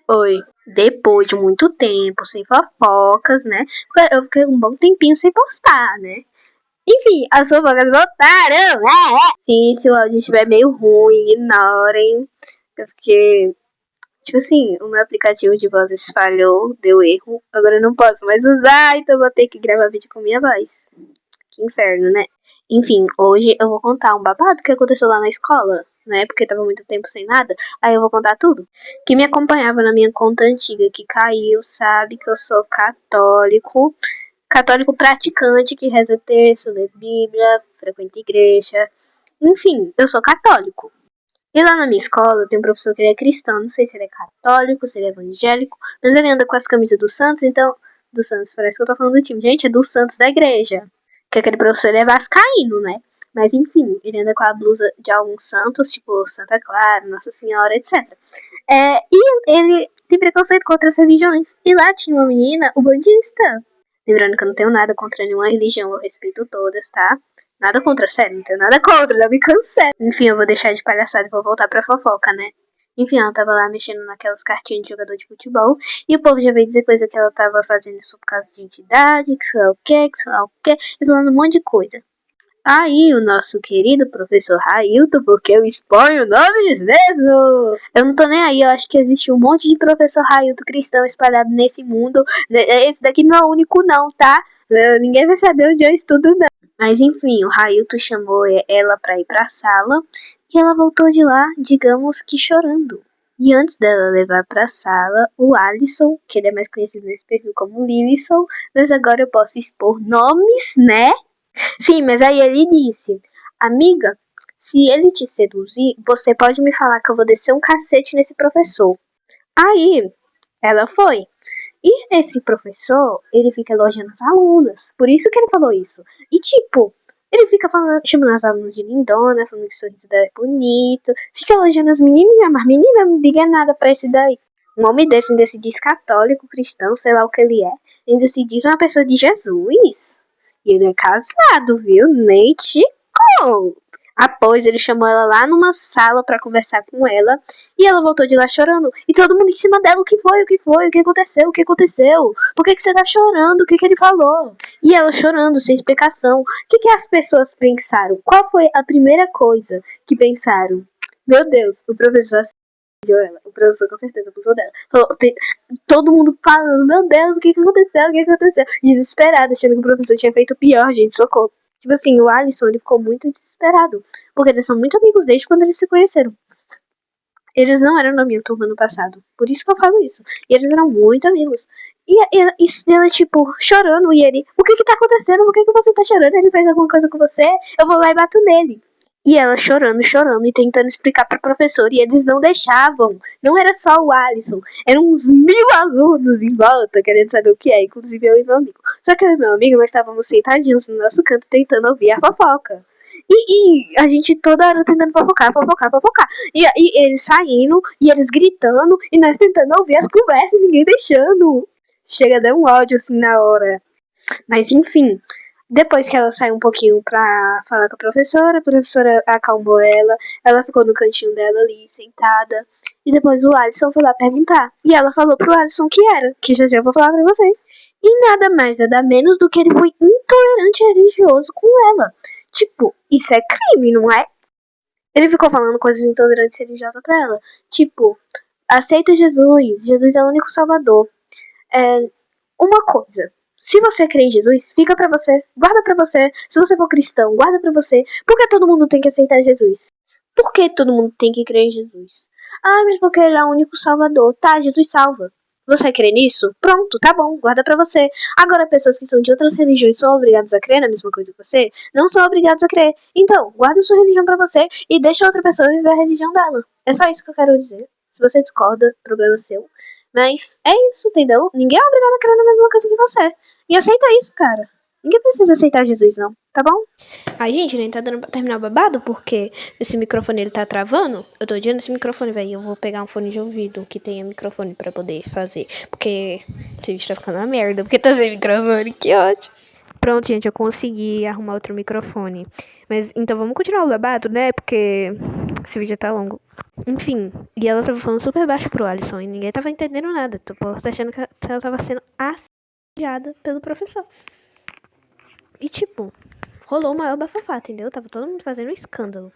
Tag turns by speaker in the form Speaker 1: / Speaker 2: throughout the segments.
Speaker 1: Oi. Depois de muito tempo, sem fofocas, né? Porque eu fiquei um bom tempinho sem postar, né? Enfim, as fofocas voltaram! Sim, se o áudio estiver meio ruim, ignorem. Porque, tipo assim, o meu aplicativo de vozes falhou, deu erro. Agora eu não posso mais usar, então eu vou ter que gravar vídeo com minha voz. Que inferno, né? Enfim, hoje eu vou contar um babado que aconteceu lá na escola, né? Porque tava muito tempo sem nada. Aí eu vou contar tudo. Que me acompanhava na minha conta antiga, que caiu, sabe que eu sou católico. Católico praticante, que reza terço, lê Bíblia, frequenta igreja. Enfim, eu sou católico. E lá na minha escola tem um professor que ele é cristão. Não sei se ele é católico, se ele é evangélico. Mas ele anda com as camisas do Santos, então... Do Santos, parece que eu tô falando do time. Gente, é do Santos da igreja. Que aquele professor é vascaíno, né? Mas enfim, ele anda com a blusa de alguns santos, tipo Santa Clara, Nossa Senhora, etc. E ele tem preconceito contra as religiões. E lá tinha uma menina, o budista. Lembrando que eu não tenho nada contra nenhuma religião, eu respeito todas, tá? Nada contra, sério, não tenho nada contra, já me cansei. Enfim, eu vou deixar de palhaçada e vou voltar pra fofoca, né? Enfim, ela tava lá mexendo naquelas cartinhas de jogador de futebol. E o povo já veio dizer coisa que ela tava fazendo isso por causa de identidade, que sei lá o que sei lá o que, e falando um monte de coisa. Aí o nosso querido professor Railton, porque eu exponho nomes mesmo. Eu não tô nem aí, eu acho que existe um monte de professor Railton cristão espalhado nesse mundo. Esse daqui não é o único não, tá? Ninguém vai saber onde eu estudo não. Mas enfim, o Railton chamou ela pra ir pra sala e ela voltou de lá, digamos que chorando. E antes dela levar pra sala, o Alisson, que ele é mais conhecido nesse perfil como Lilisson, mas agora eu posso expor nomes, né? Sim, mas aí ele disse: Amiga, se ele te seduzir, você pode me falar que eu vou descer um cacete nesse professor. Aí ela foi. E esse professor, ele fica elogiando as alunas. Por isso que ele falou isso. E tipo, ele fica falando, chamando as alunas de lindona, falando que o sorriso dela é bonito. Fica elogiando as menininhas, mas menina, não diga nada pra esse daí. Um homem desse ainda se diz católico, cristão, sei lá o que ele é. Ainda se diz uma pessoa de Jesus. E ele é casado, viu? Nem te conto. Após, ele chamou ela lá numa sala pra conversar com ela. E ela voltou de lá chorando. E todo mundo em cima dela, o que foi, o que foi, o que aconteceu, o que aconteceu? Por que você tá chorando? O que ele falou? E ela chorando, sem explicação. O que as pessoas pensaram? Qual foi a primeira coisa que pensaram? Meu Deus, o professor assediou ela. O professor com certeza abusou dela. Todo mundo falando, meu Deus, o que aconteceu, o que aconteceu? Desesperada, achando que o professor tinha feito pior, gente, socorro. Tipo assim, o Alisson, ele ficou muito desesperado. Porque eles são muito amigos desde quando eles se conheceram. Eles não eram da minha turma no passado. Por isso que eu falo isso. E eles eram muito amigos. E ela, tipo, chorando. E ele, o que tá acontecendo? Por que você tá chorando? Ele fez alguma coisa com você? Eu vou lá e bato nele. E ela chorando, chorando e tentando explicar pro professor. E eles não deixavam. Não era só o Alisson. Eram uns 1000 alunos em volta querendo saber o que é. Inclusive eu e meu amigo. Só que eu e meu amigo, nós estávamos sentadinhos no nosso canto tentando ouvir a fofoca. E a gente toda hora tentando fofocar, fofocar, fofocar. E eles saindo, e eles gritando, e nós tentando ouvir as conversas, e ninguém deixando. Chega a dar um ódio assim na hora. Mas enfim, depois que ela saiu um pouquinho pra falar com a professora acalmou ela ficou no cantinho dela ali, sentada. E depois o Alisson foi lá perguntar. E ela falou pro Alisson que era, que já vou falar pra vocês. E nada mais, nada menos do que ele foi intolerante religioso com ela. Tipo, isso é crime, não é? Ele ficou falando coisas intolerantes religiosas pra ela. Tipo, aceita Jesus, Jesus é o único salvador. Uma coisa, se você crê em Jesus, fica pra você, guarda pra você. Se você for cristão, guarda pra você. Por que todo mundo tem que aceitar Jesus? Por que todo mundo tem que crer em Jesus? Ah, mas porque ele é o único salvador. Tá, Jesus salva. Você crê nisso? Pronto, tá bom, guarda pra você. Agora, pessoas que são de outras religiões são obrigadas a crer na mesma coisa que você? Não são obrigados a crer. Então, guarda sua religião pra você e deixa outra pessoa viver a religião dela. É só isso que eu quero dizer. Se você discorda, problema seu. Mas é isso, entendeu? Ninguém é obrigado a crer na mesma coisa que você. E aceita isso, cara. Ninguém precisa aceitar Jesus, não, tá bom? Ai, gente, nem tá dando pra terminar o babado, porque esse microfone, ele tá travando. Eu tô odiando esse microfone, velho. Eu vou pegar um fone de ouvido que tenha microfone pra poder fazer. Porque esse vídeo tá ficando uma merda, porque tá sem microfone, que ótimo. Pronto, gente, eu consegui arrumar outro microfone. Mas, então, vamos continuar o babado, né? Porque Esse vídeo tá longo. Enfim, e ela tava falando super baixo pro Alisson e ninguém tava entendendo nada. Tipo, eu tô achando que ela tava sendo assediada pelo professor. E tipo, rolou o maior bafafá, entendeu? Tava todo mundo fazendo um escândalo.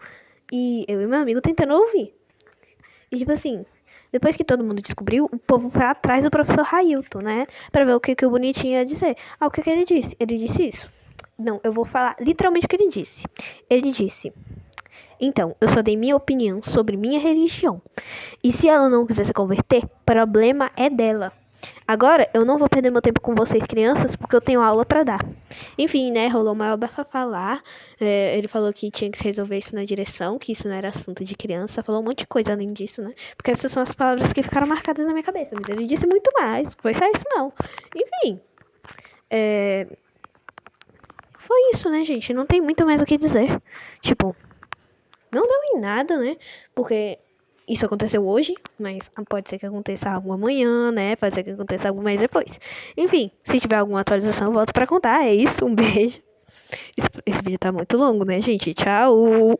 Speaker 1: E eu e meu amigo tentando ouvir. E tipo assim, depois que todo mundo descobriu, o povo foi atrás do professor Railton, né? Pra ver o que o bonitinho ia dizer. Ah, o que ele disse? Ele disse isso. Não, eu vou falar literalmente o que ele disse. Ele disse: então, eu só dei minha opinião sobre minha religião. E se ela não quiser se converter, problema é dela. Agora, eu não vou perder meu tempo com vocês, crianças, porque eu tenho aula pra dar. Enfim, né, rolou o maior bafafá lá. Ele falou que tinha que se resolver isso na direção, que isso não era assunto de criança. Falou um monte de coisa além disso, né? Porque essas são as palavras que ficaram marcadas na minha cabeça. Mas ele disse muito mais, foi só isso não. Enfim, foi isso, né, gente? Não tem muito mais o que dizer. Tipo, não deu em nada, né? Porque isso aconteceu hoje, mas pode ser que aconteça algo amanhã, né? Pode ser que aconteça algo mais depois. Enfim, se tiver alguma atualização, eu volto pra contar. É isso, um beijo. Esse vídeo tá muito longo, né, gente? Tchau!